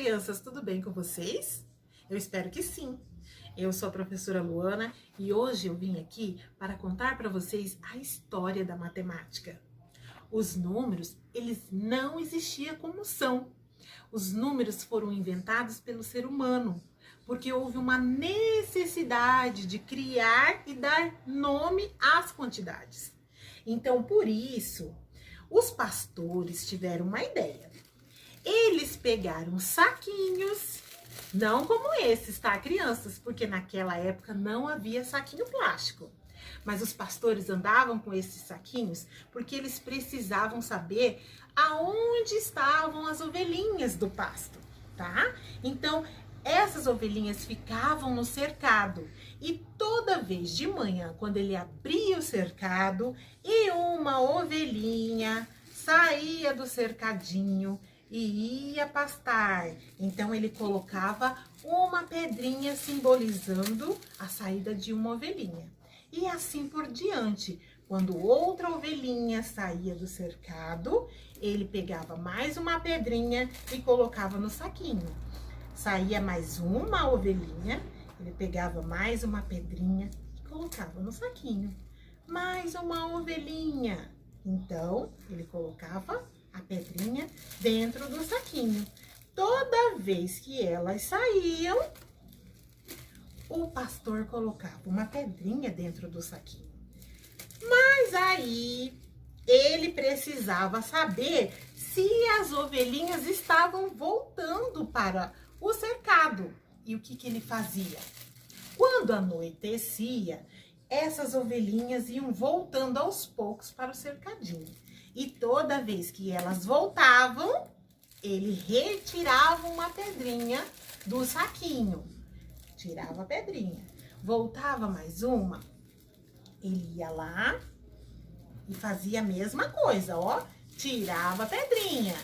crianças, tudo bem com vocês? Eu espero que sim. Eu sou a professora Luana e hoje eu vim aqui para contar para vocês a história da matemática. Os números, eles não existiam como são. Os números foram inventados pelo ser humano, porque houve uma necessidade de criar e dar nome às quantidades. Então, por isso, os pastores tiveram uma ideia. Eles pegaram saquinhos, não como esses, tá, crianças? Porque naquela época não havia saquinho plástico. Mas os pastores andavam com esses saquinhos porque eles precisavam saber aonde estavam as ovelhinhas do pasto, tá? Então, essas ovelhinhas ficavam no cercado e toda vez de manhã, quando ele abria o cercado e uma ovelhinha saía do cercadinho e ia pastar, então ele colocava uma pedrinha simbolizando a saída de uma ovelhinha. E assim por diante. Quando outra ovelhinha saía do cercado, ele pegava mais uma pedrinha e colocava no saquinho. Saía mais uma ovelhinha, ele pegava mais uma pedrinha e colocava no saquinho. Mais uma ovelhinha. Então, ele colocava a pedrinha dentro do saquinho. Toda vez que elas saíam, o pastor colocava uma pedrinha dentro do saquinho. Mas aí, ele precisava saber se as ovelhinhas estavam voltando para o cercado. E o que ele fazia? Quando anoitecia, essas ovelhinhas iam voltando aos poucos para o cercadinho. E toda vez que elas voltavam, ele retirava uma pedrinha do saquinho. Tirava a pedrinha. Voltava mais uma, ele ia lá e fazia a mesma coisa, ó. Tirava a pedrinha.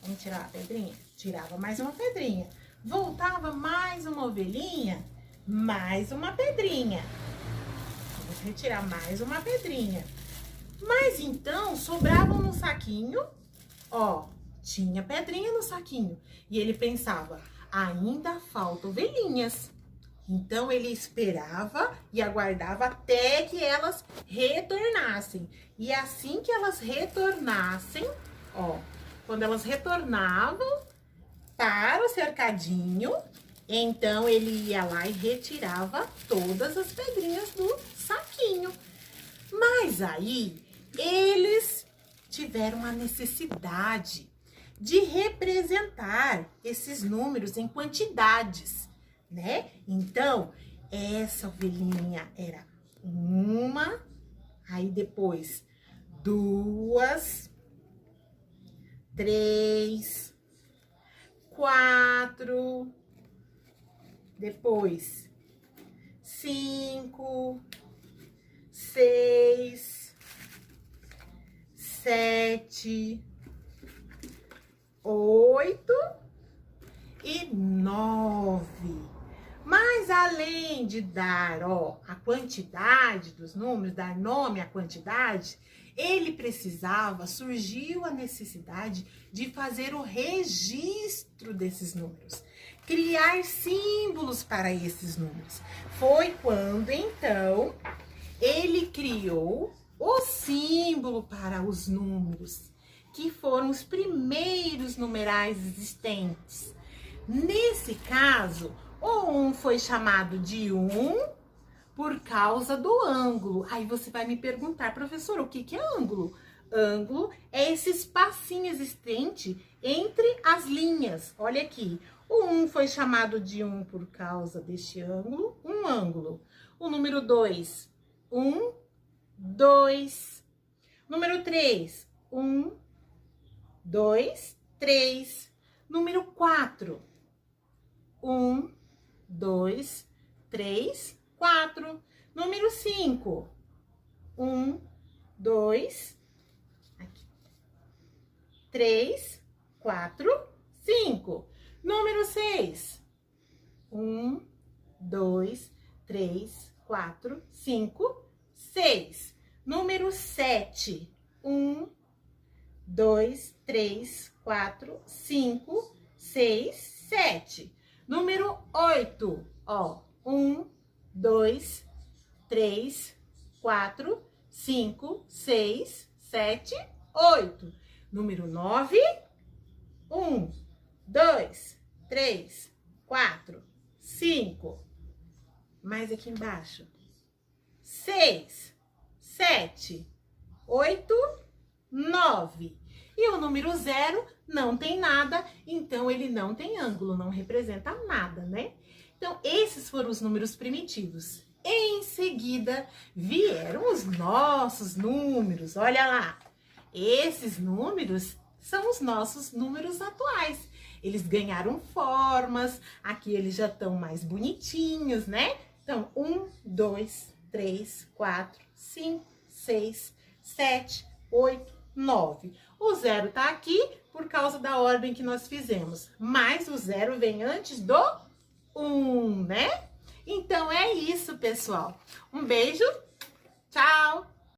Vamos tirar a pedrinha? Tirava mais uma pedrinha. Voltava mais uma ovelhinha, mais uma pedrinha. Vamos retirar mais uma pedrinha. Mas então, sobravam no saquinho, ó, tinha pedrinha no saquinho. E ele pensava, ainda faltam ovelhinhas. Então, ele esperava e aguardava até que elas retornassem. E assim que elas retornassem, ó, quando elas retornavam para o cercadinho, então ele ia lá e retirava todas as pedrinhas do saquinho. Mas aí, eles tiveram uma necessidade de representar esses números em quantidades, né? Então, essa ovelhinha era uma, aí depois 2, 3, 4, depois 5, 6, 7, 8 e 9. Mas além de dar, ó, a quantidade dos números, dar nome à quantidade, ele precisava, surgiu a necessidade de fazer o registro desses números, criar símbolos para esses números. Foi quando, então, ele criou o símbolo para os números, que foram os primeiros numerais existentes. Nesse caso, o 1 foi chamado de 1 por causa do ângulo. Aí você vai me perguntar, professora, o que é ângulo? Ângulo é esse espacinho existente entre as linhas. Olha aqui, o 1 foi chamado de 1 por causa deste ângulo, um ângulo. O número 2, 1, 2. Número 3, 1, 2, 3. Número 4, 1, 2, 3, 4. Número 5, 1, 2, 3, 4, 5. Número 6, 1, 2, 3, 4, 5, 6. Número 7, 1, 2, 3, 4, 5, 6, 7. Número 8, ó. 1, 2, 3, 4, 5, 6, 7, 8. Número 9, 1, 2, 3, 4, 5. Mais aqui embaixo. 6, 7, 8, 9. E o número 0 não tem nada, então ele não tem ângulo, não representa nada, né? Então, esses foram os números primitivos. Em seguida, vieram os nossos números. Olha lá, esses números são os nossos números atuais. Eles ganharam formas, aqui eles já estão mais bonitinhos, né? Então, 1, 2, 3, 4, 5, 6, 7, 8, 9. O 0 tá aqui por causa da ordem que nós fizemos, mas o 0 vem antes do 1, né? Então é isso, pessoal. Um beijo, tchau!